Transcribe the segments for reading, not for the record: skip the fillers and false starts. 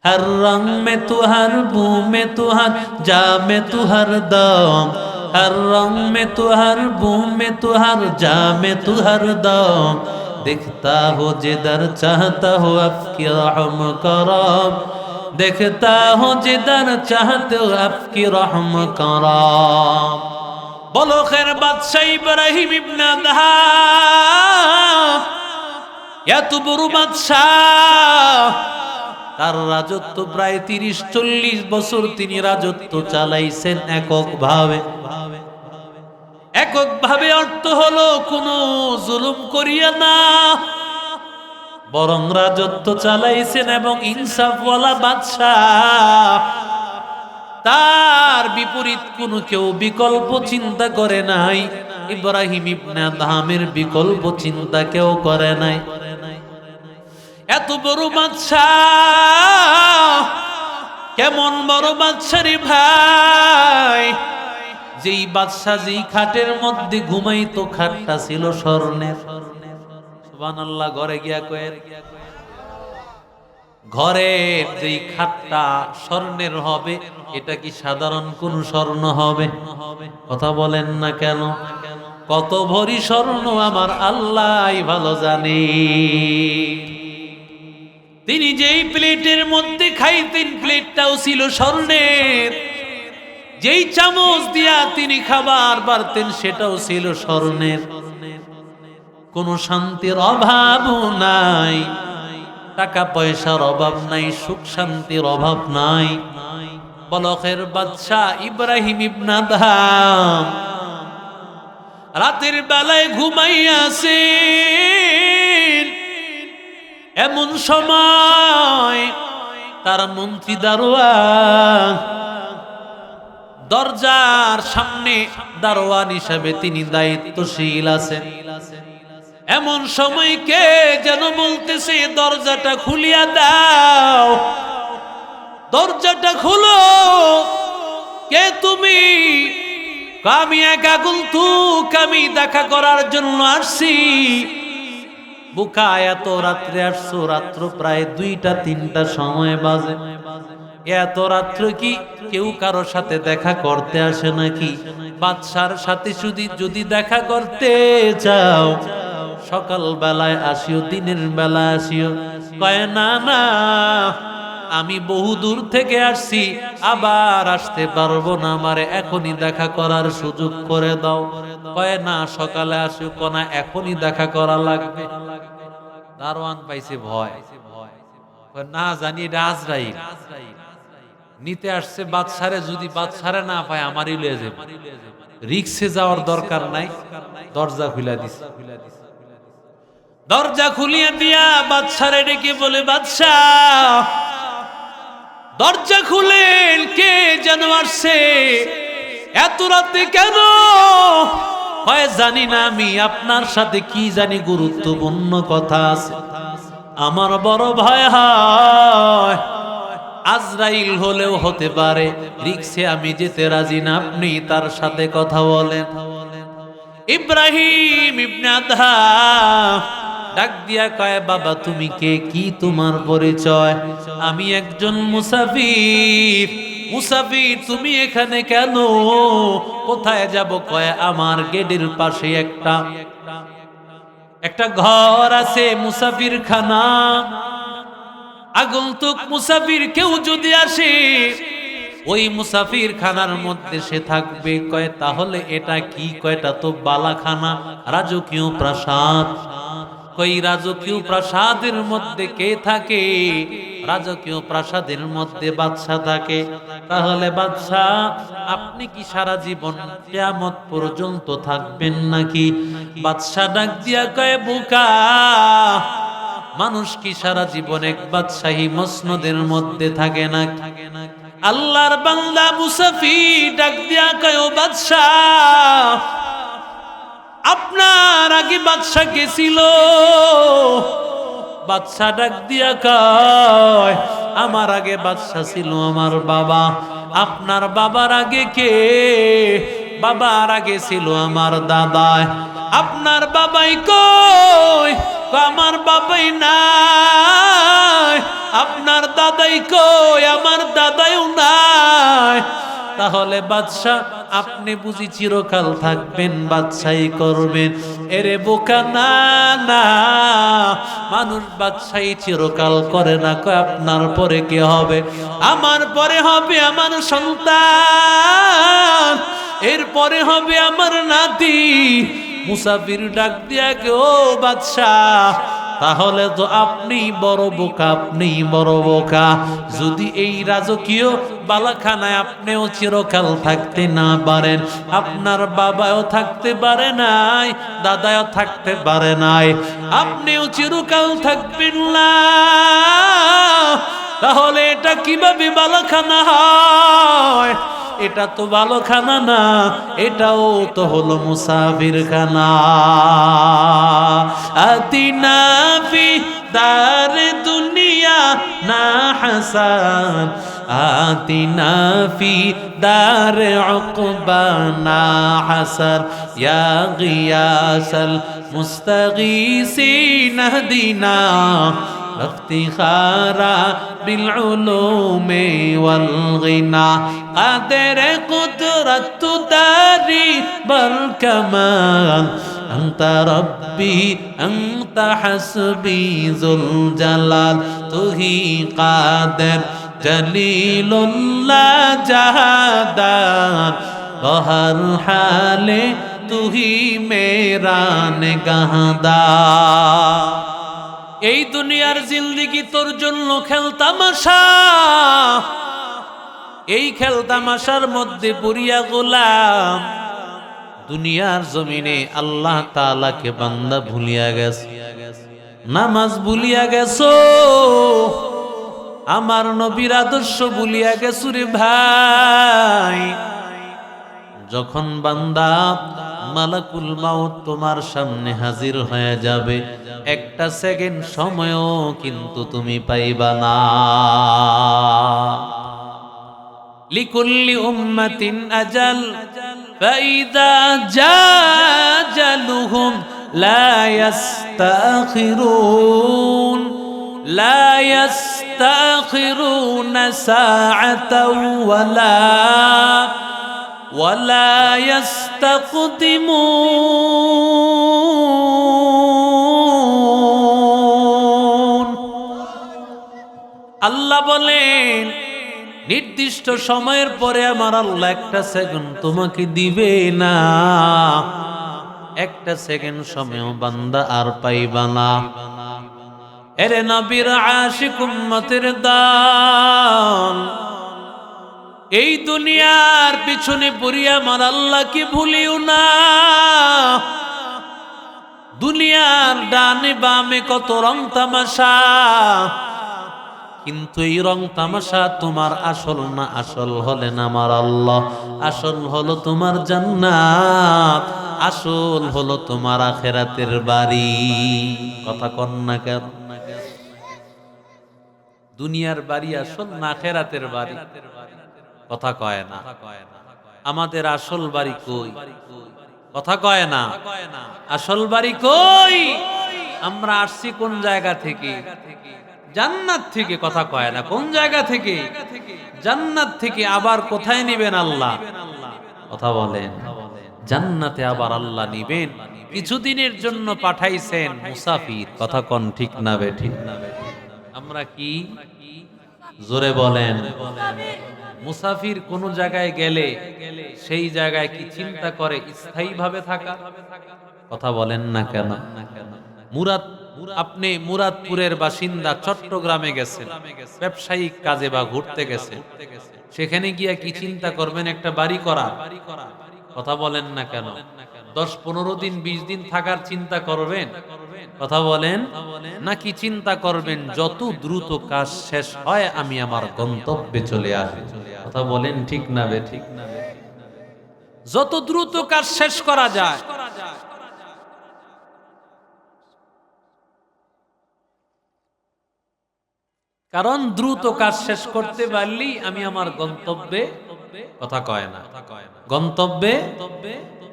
हर रंग में तू, हर बू में तू, हर जा में तू, हर दम। हर रंग में तू, हर बू में तू, हर जा में तू, हर दम। दिखता हो जिधर चाहता हो आपकी रहम करम। देखता हो जिधर चाहते हो आपकी रहम करम। बोलो खैर बादशाह इब्राहिम इब्ने अदहाम, এত বড় বাদশাহ, তার রাজত্ব প্রায় ৩০-৪০ বছর তিনি রাজত্ব চালাইছেন এককভাবে। এককভাবে অর্থ হলো কোনো জুলুম করিয়া না, বরং রাজত্ব চালাইছেন এবং ইনসাফওয়ালা বাদশাহ। তার বিপরীত কোনো কেউ বিকল্প চিন্তা করে নাই। ইব্রাহিম ইবনে আদহামের বিকল্প চিন্তা কেউ করে নাই। এত বড় বাদশাহ, কেমন বড় বাদশা রে ভাই, যেই বাদশা যেই খাটের মধ্যে ঘুমাইতো খাটটা ছিল স্বর্ণের। সুবহানাল্লাহ। ঘরে গিয়া কয়েন, ঘরের যেই খাটটা স্বর্ণের হবে, এটা কি সাধারণ কোন স্বর্ণ হবে? কথা বলেন না কেন? কত ভরি স্বর্ণ আমার আল্লাহই ভালো জানে। তিনি যেই প্লেটের মধ্যে খাইতেন, প্লেটটাও ছিল স্বর্ণের। যেই চামচ দিয়া তিনি খাবার বাড়তেন, সেটাও ছিল স্বর্ণের। কোনো শান্তির অভাবও নাই, টাকা পয়সার অভাব নাই, সুখ শান্তির অভাব নাই। বলখের বাদশাহ ইব্রাহিম ইবনে আদহাম রাতের বেলায় ঘুমাইয়াছেন। এমন সময় তার মন্ত্রী দারোয়ান, দরজার সামনে দারোয়ান হিসাবে তিনি দায়িত্বশীল আছেন। এমন সময় কে যেন বলতেছে, দরজাটা খুলিয়া দাও, দরজাটা খুলো। কে তুমি? আমি একা কুলতুক, আমি দেখা করার জন্য আসছি। বুকা, এত রাত্রে আসছো? রাত্র প্রায় 2টা-3টা সময় বাজে। এত রাত্র কি কেউ কারো সাথে দেখা করতে আসে নাকি? বাদশার সাথে যদি দেখা করতে চাও, সকাল বেলায় আসিও, দিনের বেলা আসিও। কয় না না, আমি বহু দূর থেকে আসছি, আবার আসতে পারবো না, আমারে এখনই দেখা করার সুযোগ করে দাও। কয় না, সকালে আসিও। কোনা এখনই দেখা করা লাগবে। দারোয়ান পাইছে ভয়, না জানি এটা আজরাইল নিতে আসছে বাদশারে। যদি বাদশারে না পায় আমারই লয়ে যাবে, রিক্সে যাওয়ার দরকার নাই। দরজা খুলে দিছে। দরজা খুলিয়ে দিয়া বাদশারে ডেকে বলে, বাদশাহ দরজা খুলেন, কে যেন আসছে এত রাতে কেন? হয় জানি না, আমি আপনার সাথে কি জানি গুরুত্বপূর্ণ কথা আছে, আমার বড় ভয় হয়। আজরাইল হলেও হতে পারে, রিক্সে আমি যেতে রাজি না, আপনি তার সাথে কথা বলেন। ইব্রাহিম ইবনে আদহাম ডাক দিয়া কয়, বাবা তুমি কে? কি তোমার পরিচয়? আমি একজন মুসাফির। মুসাফির, তুমি এখানে কেন? কোথায় যাব? কয় আমার গেটের পাশে একটা ঘর আছে, মুসাফির খানা। আগন্তুক মুসাফির কেউ যদি আসে, ওই মুসাফির খানার মধ্যে সে থাকবে। কয় তাহলে এটা কি? কয়টা তো বালাখানা, রাজকীয় প্রাসাদ। কই রাজকীয় প্রাসাদের মধ্যে কে থাকে? রাজকীয় প্রাসাদের মধ্যে বাদশা থাকে। তাহলে বাদশা, আপনি কি সারা জীবন কিয়ামত পর্যন্ত থাকবেন নাকি? বাদশা ডাক দিয়া কয়, বোকা, মানুষ কি সারা জীবন এক বাদশাহী মসনদের মধ্যে থাকে না? আল্লাহর বান্দা মুসাফির ডাক দিয়া কয়, ও বাদশাহ, আপনার আগে বাদশা কে ছিল? বাদশা ডাক দিয়া কয়, আমার আগে বাদশা ছিল আমার বাবা। আপনার বাবার আগে কে? বাবার আগে ছিল আমার দাদা। আপনার বাবাই কই? আমার বাবাই নাই, আপনার দাদাই কই, আমার দাদাইও নাই। তাহলে বাদশাহ আপনি বুঝি চিরকাল থাকবেন, বাদশাহী করবেন? এরে বোকা, না না, মানুষ বাদশাহী চিরকাল করে না। কয় আপনার পরে কে হবে? আমার পরে হবে আমার সন্তান, এরপরে হবে আমার নাতি। মুসাফির ডাক দিয়া কে, ও বাদশাহ, তাহলে তো আপনি বড় বোকা, আপনি বড় বোকা। যদি এই রাজকীয় বালাখানায় আপনিও চিরকাল থাকতে না পারেন, আপনার বাবাও থাকতে পারে নাই, দাদাও থাকতে পারে নাই, আপনিও চিরকাল থাকবেন না, তাহলে এটা কিভাবে বালাখানা হয়? এটা তো ভালো খানা না, এটাও তো হলো মুসাফির খানা। আতিনা ফি দার দুনিয়া না হাসান, আতিনা ফি দার উকবা না হাসান, ইয়া গিয়াসাল মুস্তাগীসিন হদিনা افتخارا بالعلوم والغنى قادر قدرت داري بالكمال أنت ربي أنت حسبي ذو الجلال تهي قادر جليل لا جهدان بہر حال تهي میرا نگہدار। এই দুনিয়ার জিন্দেগি তোর জন্য খেলতামাশা, এই খেলতামাশার মধ্যে পড়িয়া গোলাম দুনিয়ার জমিনে আল্লাহ তাআলাকে বান্দা ভুলিয়া গেছে, নামাজ ভুলিয়া গেছো, আমার নবীর আদর্শ ভুলিয়া গেছো রে ভাই। যখন বান্দা মালাকুল মাউত তোমার সামনে হাজির হয়ে যাবে, একটা সেকেন্ড সময়ও কিন্তু তুমি পাইবা না। লিকুল্লি উম্মাতিন আজাল ফাইদা জাজালুহুম লা ইস্তাখিরুন লা ইস্তাখিরুনা সাআতাও ওয়ালা ইস্তাকদিমুন। আল্লাহ বলেন, নির্দিষ্ট সময়ের পরে আমার আল্লাহ একটা সেকেন্ড তোমাকে দিবে না, একটা সেকেন্ড সময়ও বান্দা আর পাইবা না। এরে নবীর আশিক উম্মতের দল, এই দুনিয়ার পিছনে পড়িয়া আমার আল্লাহকে ভুলিও না। দুনিয়ার ডানে বামে কত রং তামাশা, কিন্তু এই রং তামাশা তোমার আসল না। আসল হলেন আমার আল্লাহ, আসল হলো তোমার জান্নাত, আসল হলো তোমার আখিরাতের বাড়ি। কথা কন না কেন? দুনিয়ার বাড়ি আসল না আখিরাতের বাড়ি? কথা কয় না। আমাদের আসল বাড়ি কই? কথা কয় না। আসল বাড়ি কই? আমরা আসছি কোন জায়গা থেকে? জান্নাত থেকে। কথা কয় না। কোন জায়গা থেকে? জান্নাত থেকে। আবার কোথায় নিবেন আল্লাহ? কথা বলেন। জান্নাতে আবার আল্লাহ নিবেন। কিছুদিনের জন্য পাঠাইছেন মুসাফির। কথা কন ঠিক না বে ঠিক? আমরা কি জোরে বলেন? মুসাফির কোন জায়গায় গেলে সেই জায়গায় কি চিন্তা করে স্থায়ীভাবে থাকা? কথা বলেন না কেন? আপনি মুরাদপুরের বাসিন্দা, চট্টগ্রামে গেছেন ব্যবসায়িক কাজে বা ঘুরতে গেছেন, সেখানে গিয়া কি চিন্তা করবেন একটা বাড়ি করা? কথা বলেন না কেন? 10-15 দিন 20 দিন থাকার চিন্তা করবেন? কথা বলেন। নাকি চিন্তা করবেন যত দ্রুত কাজ শেষ হয় আমি আমার গন্তব্যে চলে আসি? কথা বলেন ঠিক না বে ঠিক? যত দ্রুত কাজ শেষ করা যায়। কারণ দ্রুত কাজ শেষ করতে পারলেই আমি আমার গন্তব্যে, কথা কয় না, গন্তব্যে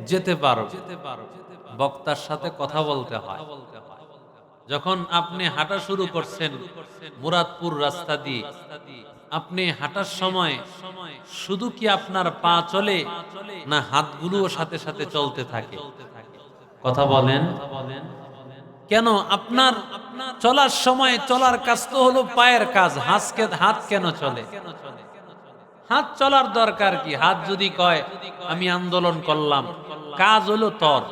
যেতে পারো। বক্তার সাথে কথা বলতে হয়, যখন আপনি হাঁটা শুরু করছেন মুরাদপুর রাস্তা দিয়ে, আপনি হাঁটার সময় শুধু কি আপনার পা চলে, না হাতগুলোও সাথে সাথে চলতে থাকে? কথা বলেন। কেন আপনার চলার সময় চলার কাজ তো হলো পায়ের কাজ, হাত কেন চলে? হাত চলার দরকার কি? হাত যদি কয় আমি আন্দোলন করলাম, কাজ হলো তোর,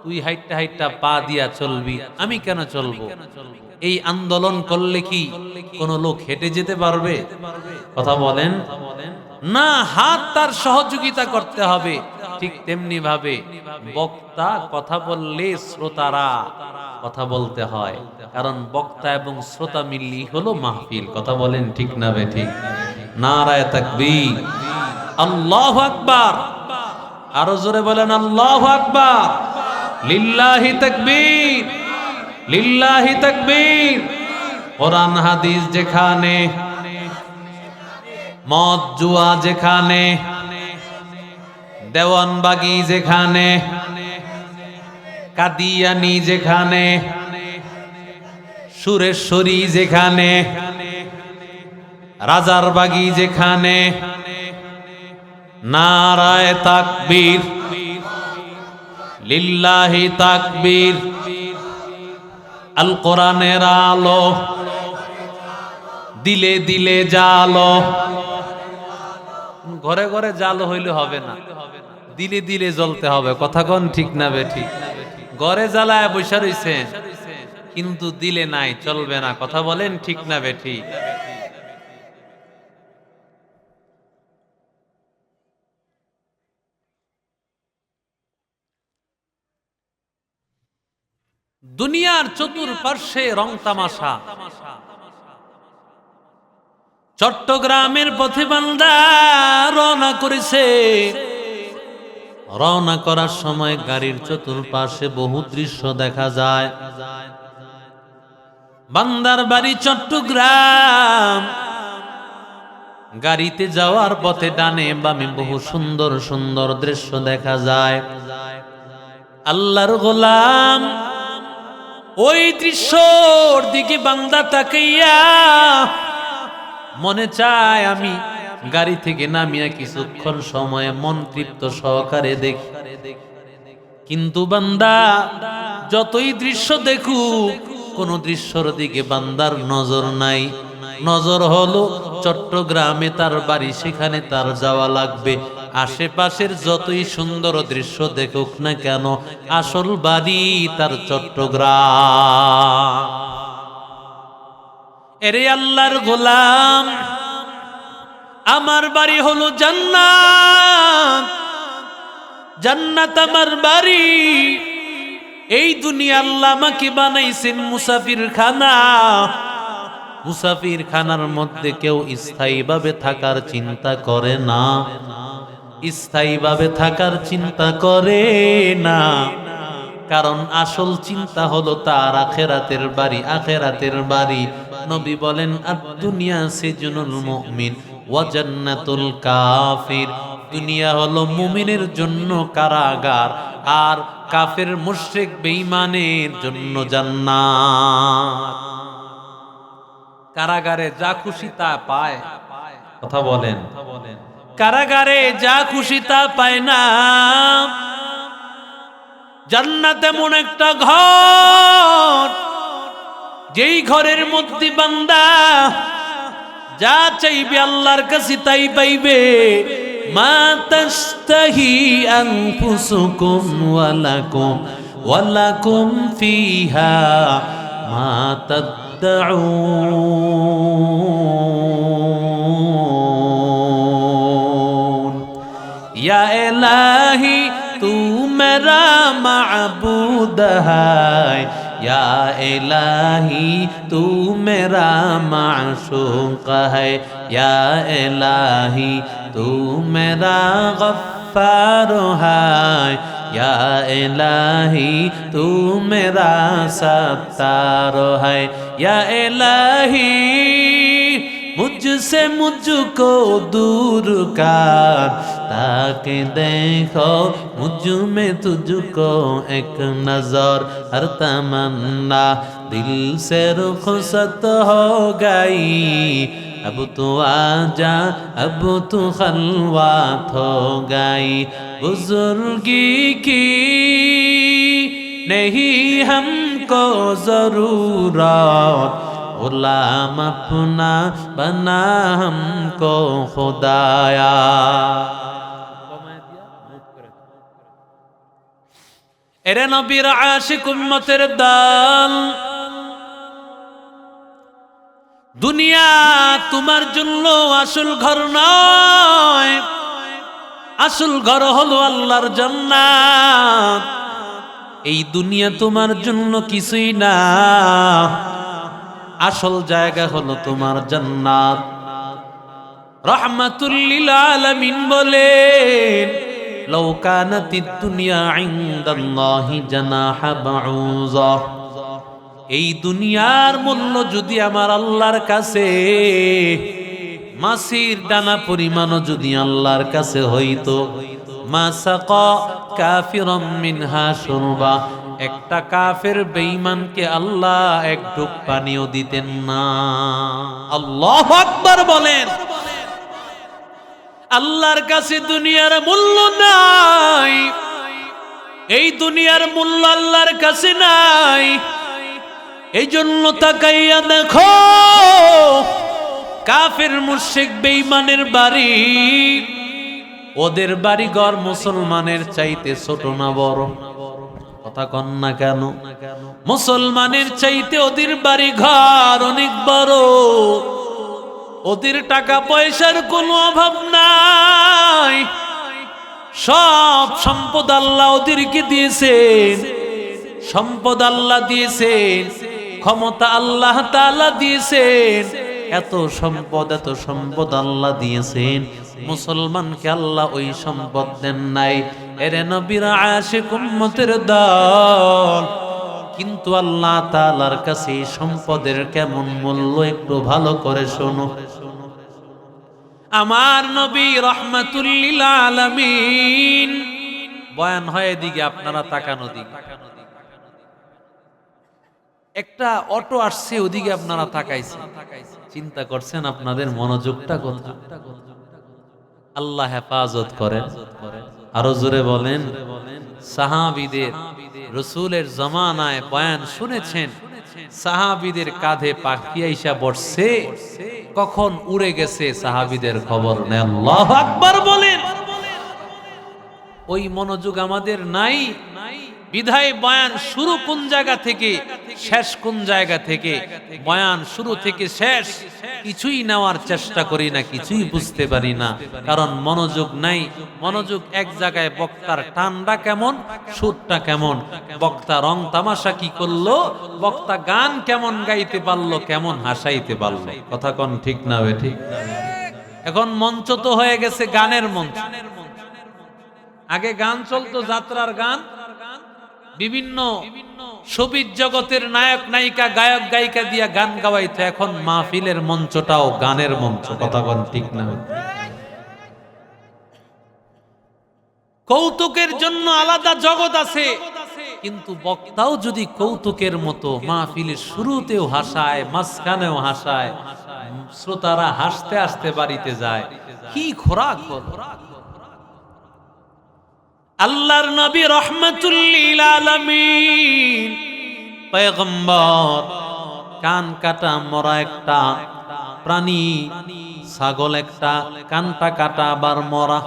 তুই হাইটটা হাইটটা পা দিয়া চলবি, আমি কেন চলবো? এই আন্দোলন করলে কি কোন লোক হেঁটে যেতে পারবে? কথা বলেন না। হাত তার সহযোগিতা করতে হবে। ঠিক তেমনি ভাবে বক্তা কথা বললে শ্রোতারা কথা বলতে হয়, কারণ বক্তা এবং শ্রোতা মিললি হলো মাহফিল। কথা বলেন ঠিক না বে ঠিক? নারায়ে তাকবীর, আল্লাহু আকবার। আরো জোরে বলেন আল্লাহু আকবার। লিল্লাহি তাকবীর, লিল্লাহি তাকবীর। কোরআন হাদিস যেখানে, মদ জুয়া যেখানে, দেওয়ানবাগি যেখানে, কাদিয়ানি যেখানে, সুরেশ্বরী যেখানে, রাজারবাগি যেখানে, নারায়ে তাকবীর, লিল্লাহি তাকবীর। আল কোরআনের আলো দিলে দিলে জালো। ঘরে ঘরে জালো হইলে হবে না, দিলে দিলে জ্বলতে হবে। কথা কোন ঠিক না বে ঠিক? ঘরে জ্বালায় বসে রইছেন কিন্তু দিলে নাই, চলবে না। কথা বলেন ঠিক না বে ঠিক? দুনিয়ার চতুর্পার্শ্বে রং তামাশা। চট্টগ্রামের পথে বান্দা রওনা করেছে। রওনা করার সময় গাড়ির চতুর্পাশে বহু দৃশ্য দেখা যায়। বান্দার বাড়ি চট্টগ্রাম। গাড়িতে যাওয়ার পথে ডানে বামে বহু সুন্দর সুন্দর দৃশ্য দেখা যায়। আল্লাহর গোলাম ওই দৃশ্যর দিকে বান্দা তাকাইয়া মনে চায় আমি গাড়ি থেকে নামিয়া কিছুক্ষণ সময় মন তৃপ্ত সহকারে দেখি। কিন্তু বান্দা যতই দৃশ্য দেখুক, কোন দৃশ্যর দিকে বান্দার নজর নাই। নজর হলো চট্টগ্রামে তার বাড়ি, সেখানে তার যাওয়া লাগবে। আশেপাশের যতই সুন্দর দৃশ্য দেখুক না কেন, আসল বাড়ি তার চট্টগ্রাম। এরে আল্লাহর গোলাম, আমার বাড়ি হলো জান্নাত, জান্নাত আমার বাড়ি। এই দুনিয়া আল্লাহ আমাকে বানাইছেন মুসাফির খানা। মুসাফির খানার মধ্যে কেউ স্থায়ীভাবে থাকার চিন্তা করে না, স্থায়ীভাবে থাকার চিন্তা করে না। কারণ আসল চিন্তা হলো তার আখেরাতের বাড়ি, আখেরাতের বাড়ি। নবী বলেন আদ-দুনিয়া সিজনুল মুমিন ওয়া জান্নাতুল কাফির। দুনিয়া হলো মুমিনের জন্য কারাগার, আর কাফের মুশরিক বেঈমানের জন্য জান্নাত। কারাগারে যা খুশি তা পায়। কথা বলেন, কারাগারে যা খুশি তা পায় না। জান্নাত এমন একটা ঘর, যেই ঘরের মধ্যে বান্দা যা চাইবে আল্লাহর কাছে তাই পাইবে। মা তাশতাহি আনফুসুকুম ওয়া লাকুম ফিহা মা তাদউন। ইয়া ইলাহি तू मेरा माबूद है, या इलाही तू मेरा माशूक है, या इलाही तू मेरा गफ्फार है, या इलाही तू मेरा सत्तार है, या इलाही मुझसे मुझको दूर कर, ताकि देखो मुझ में तुझको एक नजर, हर तमन्ना दिल से रुखसत हो गई अब तू आजा अब तू खलवात हो गई बुजुर्गी की नहीं हमको जरूरत गुलाम अपना बना हमको खुदाया। এরে নবীর আশিক উম্মতের দল, দুনিয়া তোমার জন্য আসল ঘর নয়, আসল ঘর হলো আল্লাহর জান্নাত। এই দুনিয়া তোমার জন্য কিছুই না, আসল জায়গা হলো তোমার জান্নাত। রাহমাতুল লিল আলামিন বলেন লাউ কানাতিদ দুনিয়া ইনদাল্লাহি জানাহা বাউযা, এই দুনিয়ার মূল্য যদি আমার আল্লাহর কাছে মাছির দানা পরিমাণও যদি আল্লাহর কাছে হইতো, মা সাকা কাফিরাম মিনহা শুরবা, একটা কাফের বেঈমানকে আল্লাহ এক ঢোক পানিও দিতেন না। আল্লাহু আকবার বলেন। আল্লাহর কাছে দুনিয়ার মূল্য নাই, এই দুনিয়ার মূল্য আল্লাহর কাছে নাই। এই জন্য তাকাইয়া দেখো কাফের মুশরিক বেঈমানের বাড়ি, ওদের বাড়ি ঘর মুসলমানের চাইতে ছোট না বড়? কথা কন না কেন? মুসলমানের চাইতে ওদের বাড়ি ঘর অনেক বড়, ওদের টাকা পয়সার কোনো অভাব নাই, সব সম্পদ আল্লাহ ওদেরকে দিয়েছেন, সম্পদ আল্লাহ দিয়েছেন, ক্ষমতা আল্লাহ তাআলা দিয়েছেন, এত সম্পদ আল্লাহ দিয়েছেন, মুসলমানকে আল্লাহ ওই সম্পদ দেন নাই। এরে নবীর আশিক উম্মতের দল, কিন্তু আল্লাহ তাআলার কাছে সম্পদের কেমন মূল্য একটু ভালো করে শোনো। আমার নবী রাহমাতুল লিল আলামিন, বয়ান হয় এদিকে আপনারা তাকানো দিকে, একটা অটো আসছে ওদিকে আপনারা তাকাইছেন, চিন্তা করছেন আপনাদের মনোযোগটা কোথায়? আল্লাহ হেফাজত করেন। আরো জোরে বলেন। সাহাবীদের রাসূলের জামানায় বয়ান শুনেছেন, সাহাবীদের কাঁধে পাখি আইসা বসছে, কখন উড়ে গেছে সাহাবীদের খবর নেই। আল্লাহু আকবার বলেন। ওই মনোযোগ আমাদের নাই, বিধায় বয়ান শুরু কোন জায়গা থেকে শেষ কোন জায়গা থেকে, বয়ান শুরু থেকে শেষ কিছুই নেওয়ার চেষ্টা করি না, কিছুই বুঝতে পারি না, কারণ মনোযোগ নাই। মনোযোগ এক জায়গায়, বক্তার টানটা কেমন, সুরটা কেমন, বক্তা রং তামাশা কি করলো, বক্তা গান কেমন গাইতে পারলো, কেমন হাসাইতে পারলো। কথা কোন ঠিক না? ঠিক। এখন মঞ্চ তো হয়ে গেছে গানের মঞ্চ। আগে গান চলতো, যাত্রার গান, বিভিন্ন সবিজ জগতের নায়ক নায়িকা গায়ক গায়িকা দিয়া গান গাওয়াইতো। এখন মাহফিলের মঞ্চটাও গানের মঞ্চ। কথা কোন ঠিক না? কৌতুকের জন্য আলাদা জগৎ আছে, কিন্তু বক্তাও যদি কৌতুকের মতো মাহফিলের শুরুতেও হাসায়, মাঝখানেও হাসায়, শ্রোতারা হাসতে হাসতে বাড়িতে যায়, কি খোরাক হলো। আল্লাহর নবী রাহমাতুল লিল আলামিন পয়গম্বর, কান কাটা মরা একটা প্রাণী, ছাগল একটা কানটা কাটা আবার মরা।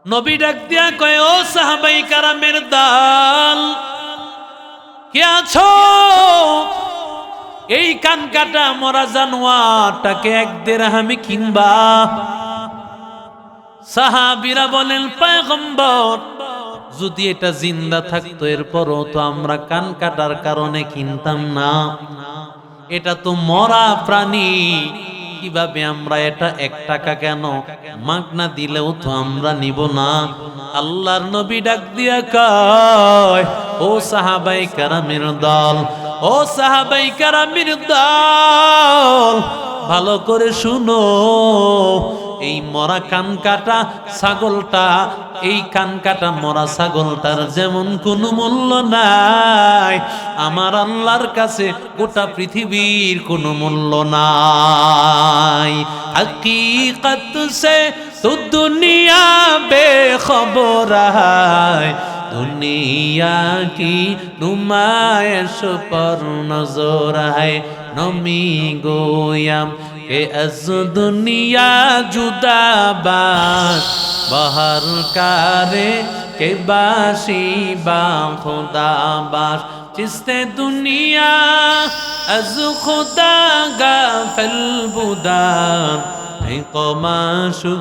নবী ডাক দিয়া কয়, ও সাহাবাই কারামের দল, কে আছো? এই কান কাটা মরা জানোয়ারটাকে 1 দিরহামে কিনবা? সাহাবীরা বলেন, পয়গম্বর, যদি এটা জিন্দা থাকতো এরপরও তো আমরা কান কাটার কারণে কিনতাম না, এটা তো মরা প্রাণী, কিভাবে আমরা এটা 1 টাকা কেন, মাগনা দিলেও তো আমরা নিব না। আল্লাহর নবী ডাক দিয়া কয়, ও সাহাবায়ে কেরামের দল, ও সাহাবায়ে কেরামের দল, ভালো করে শুনো, এই মরা কান কাটা ছাগলটা, এই কান কাটা মরা ছাগলটার যেমন কোনো মূল্য নাই, আমার আল্লাহর কাছে গোটা পৃথিবীর কোনো মূল্য নাই। হकीकत से तो दुनिया बेखबर है, दुनिया की नुमाइश पर नजर है। नमी गोयम के अज दुनिया जुदा बाश, बहर कारे के बाशी बा खुदा बाश। जिसने दुनिया अज खुदा गाफिल बुदान, कमाशु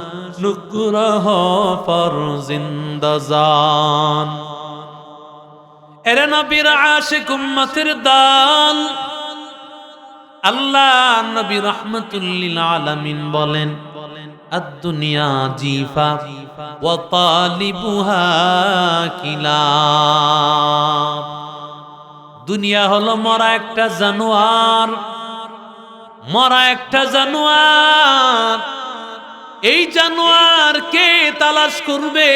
नुकरह पर जिंदजान। एरे नबीर आशिक उम्मतिर दाल, अल्लाह नबी रहमतुल्लिल आलमीन बोलेन, अद्दुनिया जीफा व तालिबुहा किलाब। दुनिया हलो मरा एकटा জানোয়ার, মরা একটা জানোয়ার। এই জানোয়ার কে তালাশ করবে?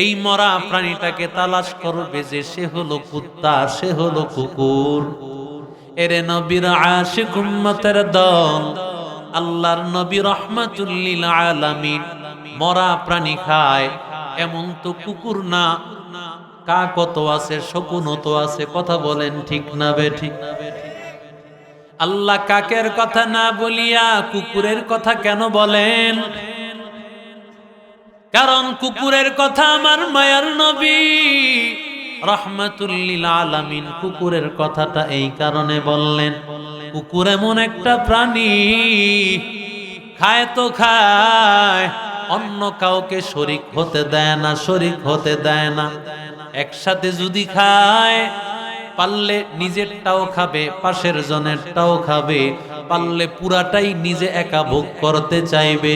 এই মরা প্রাণীটাকে তালাশ করবে যে সে হলো কুত্তা, সে হলো কুকুর। এরে নবীর আশিক উম্মতের দল, আল্লাহর নবী রাহমাতুল লিল আলামিন মরা প্রাণী খায়, এমন তো কুকুর না, কাকও তো আছে, শকুনও তো আছে। কথা বলেন ঠিক না বেঠিক? আল্লাহ কাকের কথা না বলিয়া কুকুরের কথা কেন বলেন? কারণ কুকুরের কথা আমার মায়ার নবী রাহমাতুল লিল আলামিন কুকুরের কথাটা এই কারণে বললেন, কুকুর এমন একটা প্রাণী, খায় তো খায়, অন্য কাউকে শরীক হতে দেয় না, শরীক হতে দেয় না। একসাথে যদি খায়, পারলে নিজেরটাও খাবে, পাশের জনেরটাও খাবে, পারলে পুরাটাই নিজে একা ভোগ করতে চাইবে।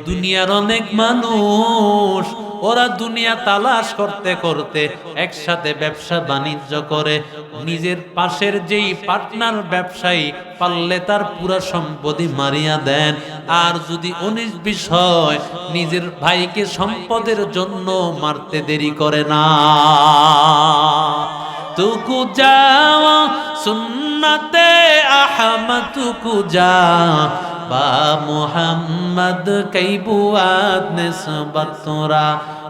দুনিয়ার অনেক মানুষ ওরা দুনিয়া তালাশ করতে করতে একসাথে ব্যবসা বাণিজ্য করে, নিজের পাশের যেই পার্টনার ব্যবসায়ী পারলে তার পুরা সম্পত্তি মারিয়া দেন। আর যদি 19-20 হয়, নিজের ভাইকে সম্পদের জন্য মারতে দেরি করে না। तुकु जावा सुन्नते अहमद तुकु जा बा मुहम्मद कई बुआद निस्बत तोरा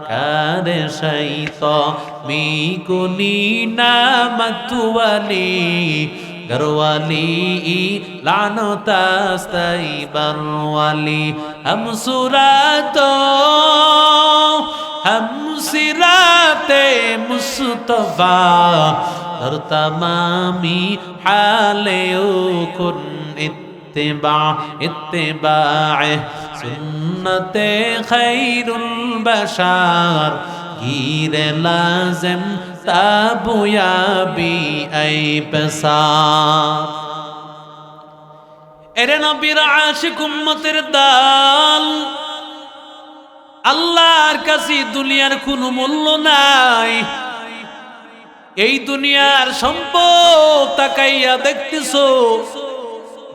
करे शैतो मी कुनी नामत वाली घरवाली लानो तास्ताई बरवाली हम सुरातो हम सिराते मुस्तफा हर तमामी हाले कुन इत्तिबा इत्तिबाए सुन्नते खैरुल बशार गिरे लाजिम ताबुयाबी ऐ पसार। एरे नबीर आशिक उम्मतेर दाल, আল্লাহর কাছে দুনিয়ার কোনো মূল্য নাই। এই দুনিয়ার সম্পদ তাকাইয়া দেখতেছো,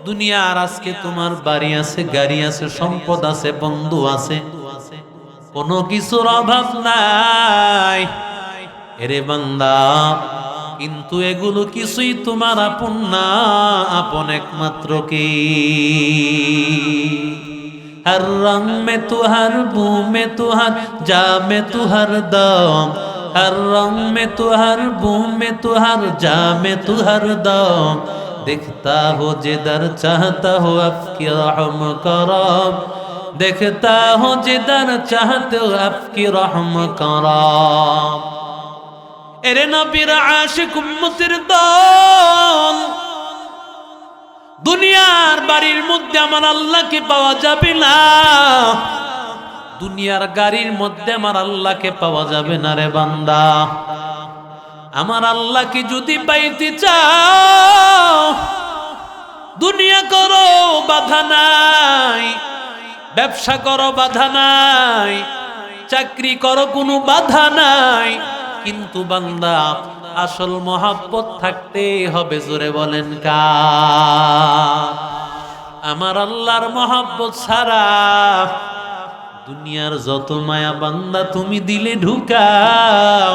দুনিয়ার আজকে তোমার বাড়ি আছে, গাড়ি আছে, সম্পদ আছে, বন্ধু আছে, কোনো কিছুর অভাব নাই। এরে বান্দা, কিন্তু এগুলো কিছুই তোমার আপন না, আপন একমাত্র কে? हर रंग में तू, हर बू में तू, हर जा में तू, हर दम। हर रंग में तू, हर बू में तू, हर जा में तू, हर दम। दिखता हो जिधर चाहता हो आपकी रहम करम, देखता हो जिधर चाहते हो आपकी रहम करम। एरे नबीर आशिक उम्मतेर दल, দুনিয়ার বাড়ির মধ্যে আমার আল্লাহকে পাওয়া যাবে না, দুনিয়ার গাড়ির মধ্যে আমার আল্লাহকে পাওয়া যাবে না রে বান্দা। আমার আল্লাহকে যদি পাইতে চাও, দুনিয়া করো বাধা নাই, ব্যবসা করো বাধা নাই, চাকরি করো কোনো বাধা নাই, কিন্তু বান্দা আসল মহাব্বত থাকতে হবে। জোরে বলেন কার? আমার আল্লাহর মহব্বত ছাড়া দুনিয়ার যত মায়া বান্দা তুমি দিলে ঢুকাও,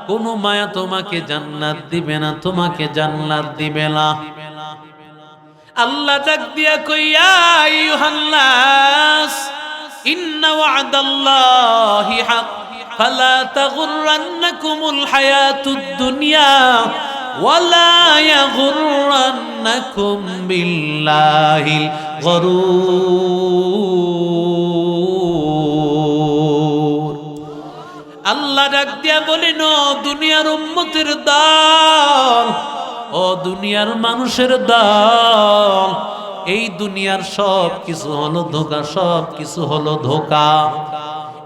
কোন মায়া তোমাকে জান্নাত দিবে না, তোমাকে জান্নাত দিবে না। আল্লাহ ডাক দিয়া কইয়া আইয়ুহান নাস ইন্না ওয়া'দাল্লাহি হক ফালা তাগুররান্নাকুমুল হায়াতুদ দুনিয়া ওয়ালা ইয়াগুররান্নাকুম বিল্লাহিল গরুর। আল্লাহ ডাক দিয়া বলেন, ও দুনিয়ার উম্মতের দল, ও দুনিয়ার মানুষের দল, এই দুনিয়ার সব কিছু হলো ধোঁকা, সব কিছু হলো ধোঁকা।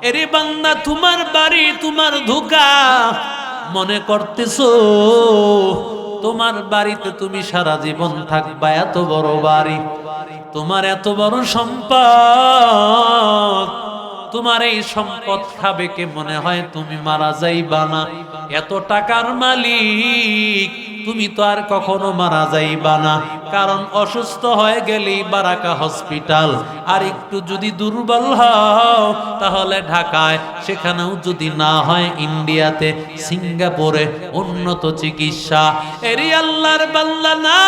এরে বান্দা, তোমার বাড়ি তোমার ধোঁকা মনে করতেছো, তোমার বাড়িতে তুমি সারা জীবন থাকবা, এত বড় বাড়ি, তোমার এত বড় সম্পদ, তোমার এই সম্পদ খাবে কে? মনে হয় তুমি মারা যাইবা না, এত টাকার মালিক, তুমি তো আর কখনো মারা যাইবা না। কারণ অসুস্থ হয়ে গেলেই বারাকা হসপিটাল, আর একটু যদি দুর্বল হও তাহলে ঢাকায়, সেখানেও যদি না হয় ইন্ডিয়াতে, সিঙ্গাপুরে উন্নত চিকিৎসা। এরি আল্লাহর বান্দা না,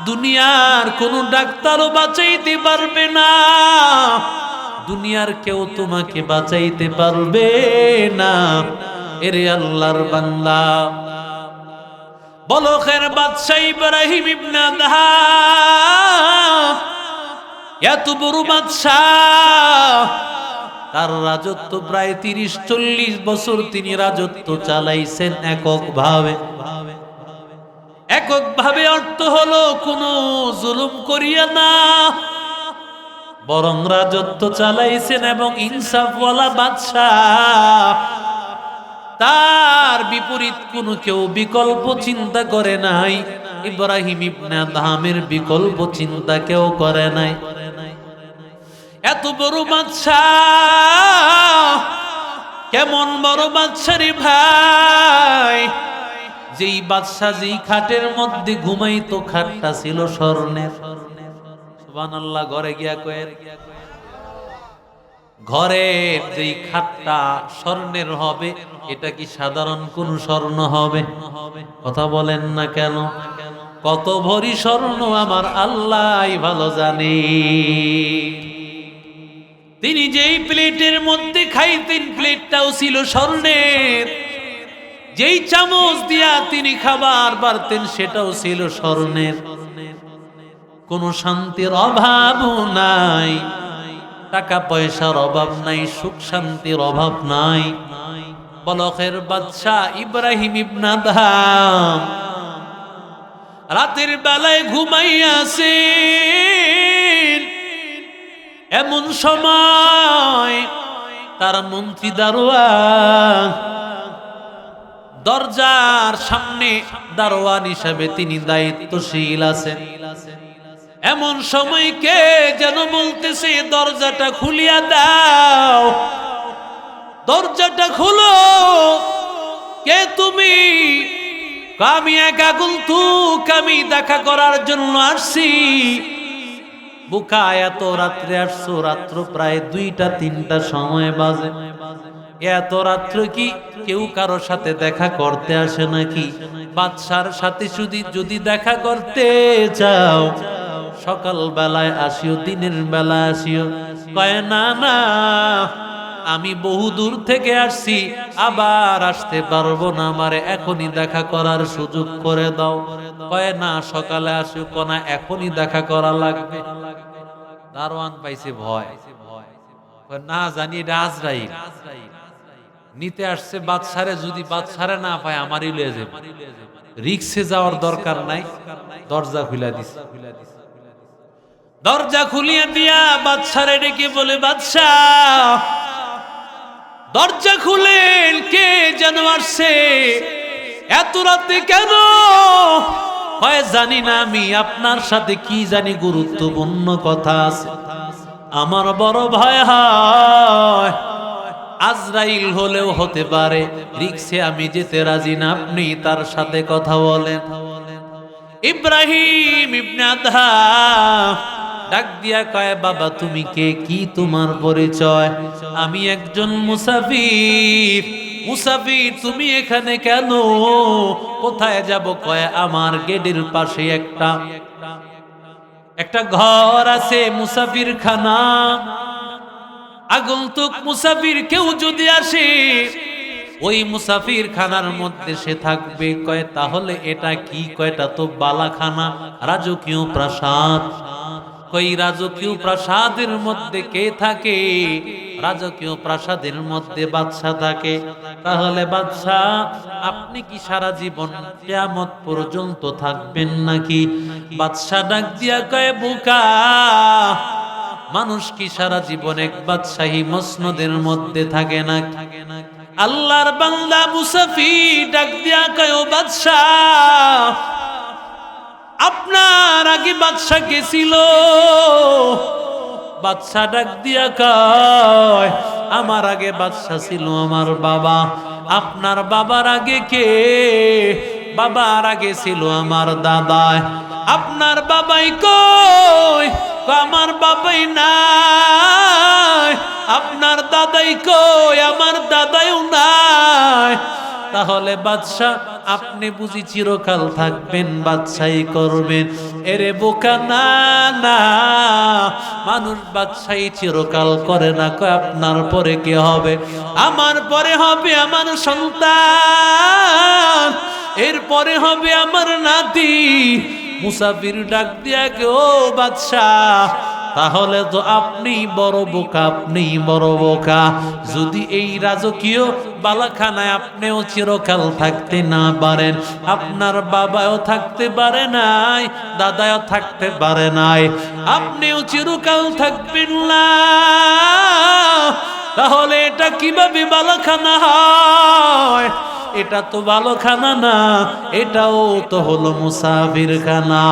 দুনিয়ার কোন ডাক্তারও বাঁচাইতে পারবে না, দুনিয়ার কেউ তোমাকে বাঁচাইতে পারবে না। এরে আল্লাহর বান্দা, বলখের বাদশাহ ইব্রাহিম ইবনে আদহাম এত বড় বাদশাহ, তার রাজত্ব প্রায় 30-40 বছর তিনি রাজত্ব চালাইছেন এককভাবে। এককভাবে অর্থ হলো কোনো জুলুম করিয়া না, বরং রাজত্ব চালাইছেন এবং ইনসাফওয়ালা বাদশাহ। তার বিপরীত কোনো কেউ বিকল্প চিন্তা করে নাই, ইব্রাহিম ইবনে আদহামের বিকল্প চিন্তা কেউ করে নাই। এত বড় বাদশাহ, কেমন বড় বাদশা রে ভাই, যেই বাদশা যেই খাটের মধ্যে ঘুমাইতো খাটটা ছিল স্বর্ণের। সুবহানাল্লাহ। ঘরে গিয়া কয়ের, ঘরের যেই খাটটা স্বর্ণের হবে, এটা কি সাধারণ কোন স্বর্ণ হবে? কথা বলেন না কেন? কত ভরি স্বর্ণ আমার আল্লাহই ভালো জানে। তিনি যেই প্লেটের মধ্যে খাইতেন, প্লেটটাও ছিল স্বর্ণের। যেই চামচ দিয়া তিনি খাবার বাড়তেন, সেটাও ছিল স্বর্ণের। কোন শান্তির অভাবও নাই, টাকা পয়সার অভাব নাই, সুখ শান্তির অভাব নাই। বলখের বাদশাহ ইব্রাহিম ইবনে আদহাম রাতের বেলায় ঘুমাইয়াছেন। এমন সময় তার মন্ত্রী দারোয়ান, দরজার সামনে দারোয়ান হিসাবে তিনি দায়িত্বশীল আছেন। এমন সময় কে যেন বলতেছে, দরজাটা খুলিয়া দাও, দরজাটা খুলো। কে তুমি? আমি একা গুলতুক, আমি দেখা করার জন্য আসছি। বুকা, এত রাত্রে আসছো? রাত্র প্রায় 2টা-3টা সময় বাজে। এত রাত্র কি কেউ কারো সাথে দেখা করতে আসে নাকি? বাদশার সাথে যদি দেখা করতে চাও, সকাল বেলায় আসিও, দিনের বেলা আসিও। কয় না না, আমি বহু দূর থেকে আসছি, আবার আসতে পারবো না, আমারে এখনই দেখা করার সুযোগ করে দাও। কয় না, সকালে আসিও। কোনা এখনই দেখা করা লাগবে। দারোয়ান পাইছে ভয়, না জানি এটা আজরাইল নিতে আসছে বাদশারে, যদি বাদশারে না পায় আমারই লয়ে যাবে। রিক্সে যাওয়ার দরকার নাই, দরজা খুলে দিছে। দরজা খুলিয়ে দিয়া বাদশারে ডেকে বলে, বাদশাহ দরজা খুলেন, কে যেন আসছে এত রাতে কেন? হয় জানি না, আমি আপনার সাথে কি জানি গুরুত্বপূর্ণ কথা আছে, আমার বড় ভয় হয়। আজরাইল হলেও হতে পারে, রিক্সে আমি যেতে রাজি না, আপনি তার সাথে কথা বলেন। ইব্রাহিম ইবনে আদহাম ডাক দিয়া কয়, বাবা তুমি কে, কি তোমার পরিচয়? আমি একজন মুসাফির। মুসাফির, তুমি এখানে কেন? কোথায় যাব? কয়, আমার গেটের পাশে একটা ঘর আছে, মুসাফির খানা। আগন্তুক মুসাফির কেউ যদি আসে, ওই মুসাফির খানার মধ্যে সে থাকবে। কয়, তাহলে এটা কি? কয়টা তো বালাখানা, রাজকীয় প্রাসাদ। কই, রাজকীয় প্রাসাদের মধ্যে কে থাকে? রাজকীয় প্রাসাদের মধ্যে বাদশা থাকে। তাহলে বাদশা, আপনি কি সারা জীবন কিয়ামত পর্যন্ত থাকবেন নাকি? বাদশা ডাক দিয়া কয়, বোকা, মানুষ কি সারা জীবন এক বাদশাহী মসনদের মধ্যে থাকে না? আল্লাহর বান্দা মুসাফির ডাক দিয়া কয়, ও বাদশাহ, আপনার আগে বাদশা কে ছিল? বাদশা ডাক দিয়া কয়, আমার আগে বাদশা ছিল আমার বাবা। আপনার বাবার আগে কে? বাবার আগে ছিল আমার দাদা। আপনার বাবাই কই? আমার বাবাই নাই। আপনার দাদাই কই? আমার দাদাইও নাই। তাহলে বাদশা, আপনি বুঝি চিরকাল থাকবেন, বাদশাহী করবেন? এরে বোকা, না না, মানুষ বাদশাহী চিরকাল করে না। কয়, আপনার পরে কে হবে? আমার পরে হবে আমার সন্তান, এরপরে হবে আমার নাতি। মুসাফির ডাক দিয়া কে, ও বাদশাহ, তাহলে তো আপনি বড় বোকা, আপনি বড় বোকা। যদি এই রাজকীয় বালাখানায় আপনিও চিরকাল থাকতে না পারেন, আপনার বাবাও থাকতে পারে নাই, দাদাও থাকতে পারে নাই, আপনিও চিরকাল থাকবেন না, তাহলে এটা কিভাবে বালাখানা হয়? এটা তো বালাখানা না, এটাও তো হলো মুসাফির খানা।